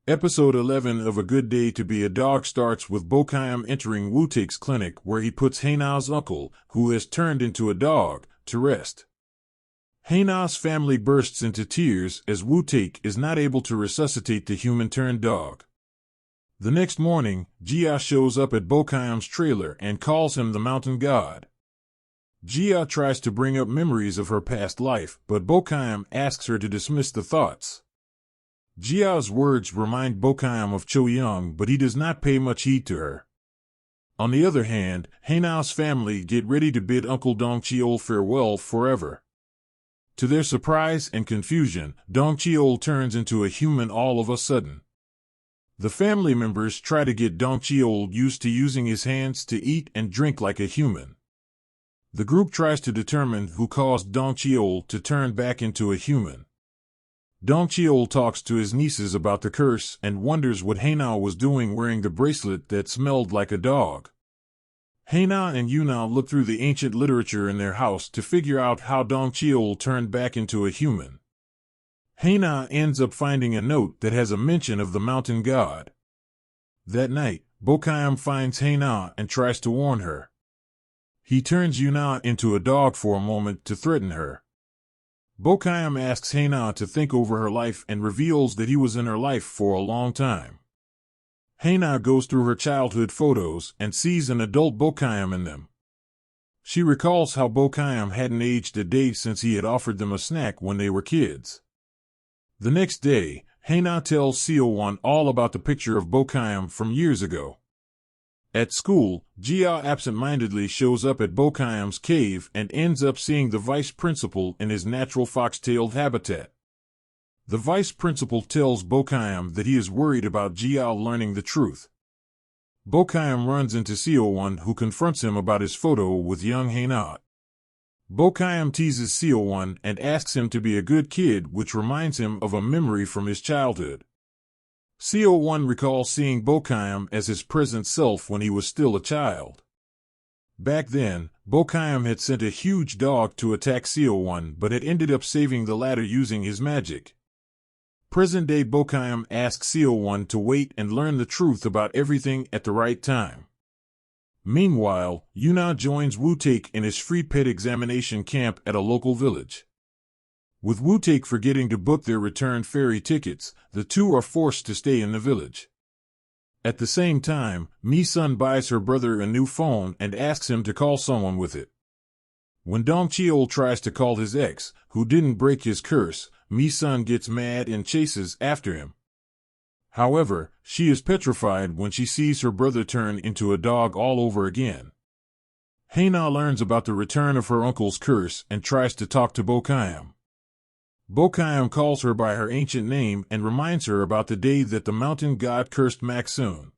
Episode 11 of A Good Day to Be a Dog starts with Bokeum entering Woo-taek's clinic where he puts Hae-na's uncle, who has turned into a dog, to rest. Hae-na's family bursts into tears as Woo-taek is not able to resuscitate the human-turned-dog. The next morning, Jia shows up at Bokeum's trailer and calls him the Mountain God. Jia tries to bring up memories of her past life, but Bokeum asks her to dismiss the thoughts. Jia's words remind Bokeum of Cho Young, but he does not pay much heed to her. On the other hand, Hae-na's family get ready to bid Uncle Dong Cheol farewell forever. To their surprise and confusion, Dong Cheol turns into a human all of a sudden. The family members try to get Dong Cheol used to using his hands to eat and drink like a human. The group tries to determine who caused Dong Cheol to turn back into a human. Dong Cheol talks to his nieces about the curse and wonders what Hae-na was doing wearing the bracelet that smelled like a dog. Hae-na and Yuna look through the ancient literature in their house to figure out how Dong Cheol turned back into a human. Hae-na ends up finding a note that has a mention of the mountain god. That night, Bokeum finds Hae-na and tries to warn her. He turns Yuna into a dog for a moment to threaten her. Bokeum asks Hae-na to think over her life and reveals that he was in her life for a long time. Hae-na goes through her childhood photos and sees an adult Bokeum in them. She recalls how Bokeum hadn't aged a day since he had offered them a snack when they were kids. The next day, Hae-na tells Seo-won all about the picture of Bokeum from years ago. At school, Jia absent-mindedly shows up at Bokeum's cave and ends up seeing the vice principal in his natural fox-tailed habitat. The vice principal tells Bokeum that he is worried about Jia learning the truth. Bokeum runs into Seo-won, who confronts him about his photo with young Hae-na. Bokeum teases Seo-won and asks him to be a good kid, which reminds him of a memory from his childhood. Seo-won recalls seeing Bokeum as his present self when he was still a child. Back then, Bokeum had sent a huge dog to attack Seo-won but had ended up saving the latter using his magic. Present-day Bokeum asks Seo-won to wait and learn the truth about everything at the right time. Meanwhile, Yuna joins Woo-taek in his free pet examination camp at a local village. With Woo-taek forgetting to book their return ferry tickets, the two are forced to stay in the village. At the same time, Mi-sun buys her brother a new phone and asks him to call someone with it. When Dong Cheol tries to call his ex, who didn't break his curse, Mi-sun gets mad and chases after him. However, she is petrified when she sees her brother turn into a dog all over again. Hae-na learns about the return of her uncle's curse and tries to talk to Bokeum. Bokeum calls her by her ancient name and reminds her about the day that the mountain god cursed Mak-sun.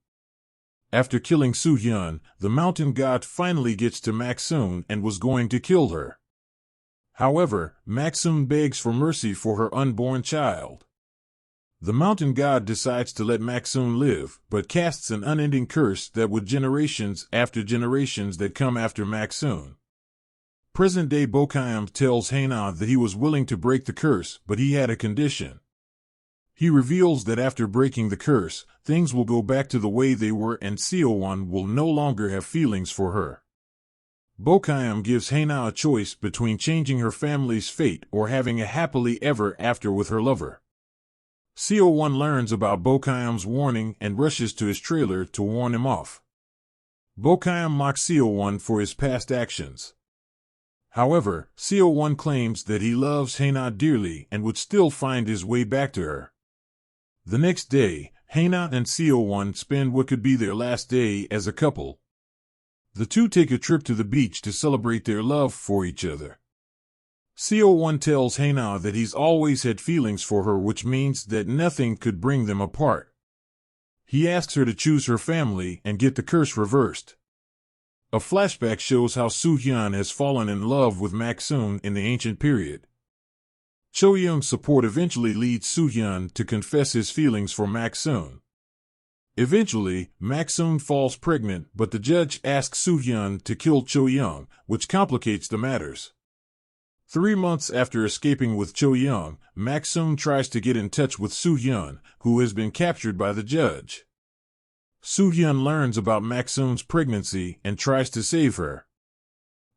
After killing Soo-hyun, the mountain god finally gets to Mak-sun and was going to kill her. However, Mak-sun begs for mercy for her unborn child. The mountain god decides to let Mak-sun live, but casts an unending curse that would generations after generations that come after Mak-sun. Present-day Bokeum tells Hae-na that he was willing to break the curse, but he had a condition. He reveals that after breaking the curse, things will go back to the way they were and Seo-won will no longer have feelings for her. Bokeum gives Hae-na a choice between changing her family's fate or having a happily ever after with her lover. Seo-won learns about Bokeum's warning and rushes to his trailer to warn him off. Bokeum mocks Seo-won for his past actions. However, Seo-won claims that he loves Hae-na dearly and would still find his way back to her. The next day, Hae-na and Seo-won spend what could be their last day as a couple. The two take a trip to the beach to celebrate their love for each other. Seo-won tells Hae-na that he's always had feelings for her, which means that nothing could bring them apart. He asks her to choose her family and get the curse reversed. A flashback shows how Soo-hyun has fallen in love with Mak-sun in the ancient period. Cho Young's support eventually leads Soo-hyun to confess his feelings for Mak-sun. Eventually, Mak-sun falls pregnant, but the judge asks Soo-hyun to kill Cho Young, which complicates the matters. 3 months after escaping with Cho Young, Mak Soon tries to get in touch with Soo Hyun, who has been captured by the judge. Soo Hyun learns about Mak Soon's pregnancy and tries to save her.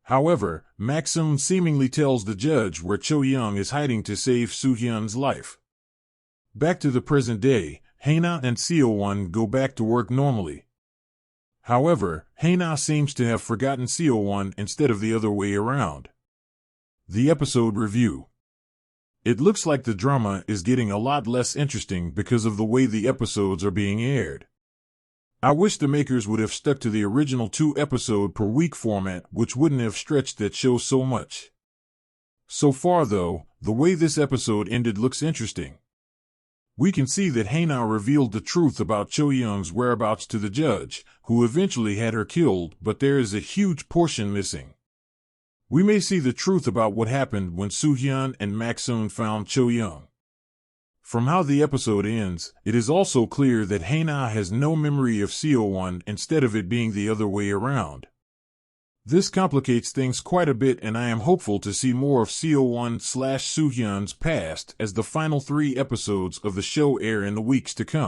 However, Mak Soon seemingly tells the judge where Cho Young is hiding to save Soo Hyun's life. Back to the present day, Hae-na and Seo-won go back to work normally. However, Hae-na seems to have forgotten Seo-won instead of the other way around. The episode review. It looks like the drama is getting a lot less interesting because of the way the episodes are being aired. I wish the makers would have stuck to the original 2-episode per week format, which wouldn't have stretched that show so much. So far though, the way this episode ended looks interesting. We can see that Hae-na revealed the truth about Cho Young's whereabouts to the judge, who eventually had her killed, but there is a huge portion missing. We may see the truth about what happened when Soo Hyun and Mak Soon found Cho Young. From how the episode ends, it is also clear that Hae-na has no memory of Seo-won instead of it being the other way around. This complicates things quite a bit, and I am hopeful to see more of Seo-won/Soo Hyun's past as the final 3 episodes of the show air in the weeks to come.